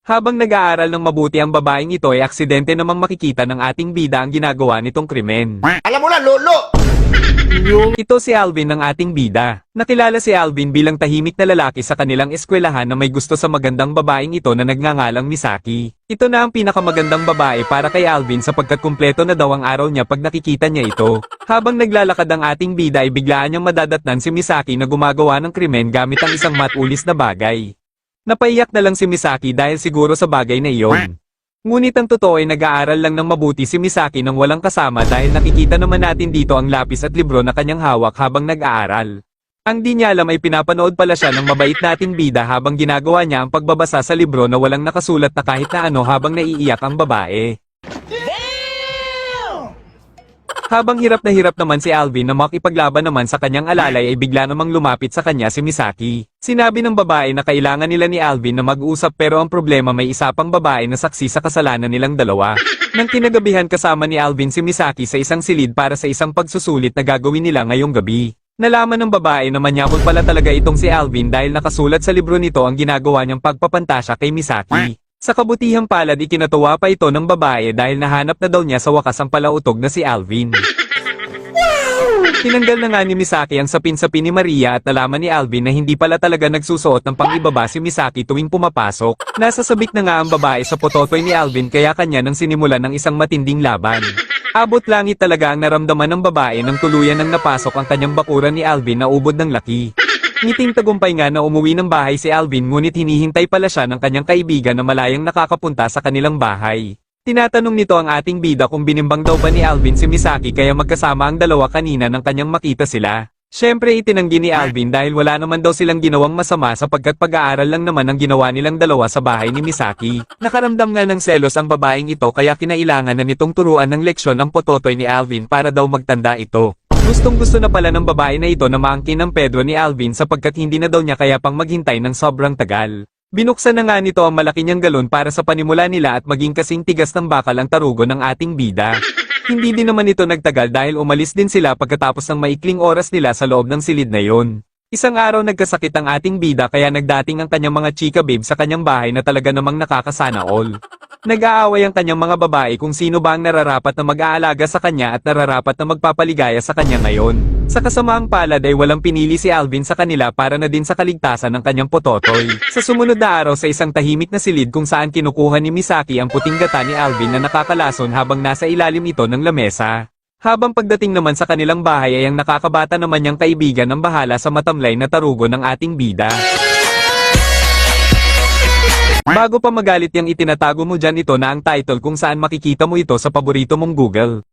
Habang nag-aaral ng mabuti ang babaeng ito ay aksidente namang makikita ng ating bida ang ginagawa nitong krimen. Alam mo na, lolo! Ito si Alvin ng ating bida. Nakilala si Alvin bilang tahimik na lalaki sa kanilang eskwelahan na may gusto sa magandang babaeng ito na nagngangalang Misaki. Ito na ang pinakamagandang babae para kay Alvin sapagkat kumpleto na daw ang araw niya pag nakikita niya ito. Habang naglalakad ang ating bida ay biglaan niyang madadatnan si Misaki na gumagawa ng krimen gamit ang isang matulis na bagay. Napaiyak na lang si Misaki dahil siguro sa bagay na iyon. Ngunit ang totoo ay nag-aaral lang ng mabuti si Misaki nang walang kasama dahil nakikita naman natin dito ang lapis at libro na kanyang hawak habang nag-aaral. Ang di niya alam ay pinapanood pala siya ng mabait nating bida habang ginagawa niya ang pagbabasa sa libro na walang nakasulat na kahit na ano habang naiiyak ang babae. Habang hirap naman si Alvin na makipaglaban naman sa kanyang alalay ay bigla namang lumapit sa kanya si Misaki. Sinabi ng babae na kailangan nila ni Alvin na mag-usap pero ang problema may isa pang babae na saksi sa kasalanan nilang dalawa. Nang kinagabihan kasama ni Alvin si Misaki sa isang silid para sa isang pagsusulit na gagawin nila ngayong gabi. Nalaman ng babae na manyakol pala talaga itong si Alvin dahil nakasulat sa libro nito ang ginagawa niyang pagpapantasya kay Misaki. Sa kabutihang palad ikinatuwa pa ito ng babae dahil nahanap na daw niya sa wakas ang palautog na si Alvin. Tinanggal na nga ni Misaki ang sapin-sapin ni Maria at nalaman ni Alvin na hindi pala talaga nagsusuot ng pang-ibaba si Misaki tuwing pumapasok. Nasasabik na nga ang babae sa pototoy ni Alvin kaya kanya nang sinimulan ng isang matinding laban. Abot langit talaga ang naramdaman ng babae nang tuluyan nang napasok ang kanyang bakuran ni Alvin na ubod ng laki. Ngiting tagumpay nga na umuwi ng bahay si Alvin ngunit hinihintay pala siya ng kanyang kaibigan na malayang nakakapunta sa kanilang bahay. Tinatanong nito ang ating bida kung binimbang daw ba ni Alvin si Misaki kaya magkasama ang dalawa kanina nang kanyang makita sila. Siyempre itinanggi ni Alvin dahil wala naman daw silang ginawang masama sapagkat pag-aaral lang naman ang ginawa nilang dalawa sa bahay ni Misaki. Nakaramdam nga ng selos ang babaeng ito kaya kinailangan na nitong turuan ng leksyon ang pototoy ni Alvin para daw magtanda ito. Gustong-gusto na pala ng babae na ito na maangkin ng Pedro ni Alvin sapagkat hindi na daw niya kaya pang maghintay ng sobrang tagal. Binuksan na nga nito ang malaki niyang galon para sa panimula nila at maging kasing tigas ng bakal ang tarugo ng ating bida. Hindi din naman ito nagtagal dahil umalis din sila pagkatapos ng maikling oras nila sa loob ng silid na yon. Isang araw nagkasakit ang ating bida kaya nagdating ang kanyang mga chika babe sa kanyang bahay na talaga namang nakakasana all. Nag-aaway ang kanyang mga babae kung sino ba ang nararapat na mag-aalaga sa kanya at nararapat na magpapaligaya sa kanya ngayon. Sa kasamaang palad ay walang pinili si Alvin sa kanila para na din sa kaligtasan ng kanyang pototoy. Sa sumunod na araw sa isang tahimik na silid kung saan kinukuha ni Misaki ang puting gata ni Alvin na nakakalason habang nasa ilalim ito ng lamesa. Habang pagdating naman sa kanilang bahay ay ang nakakabata naman niyang kaibigan ang bahala sa matamlay na tarugo ng ating bida. Bago pa magalit yang itinatago mo dyan ito na ang title kung saan makikita mo ito sa paborito mong Google.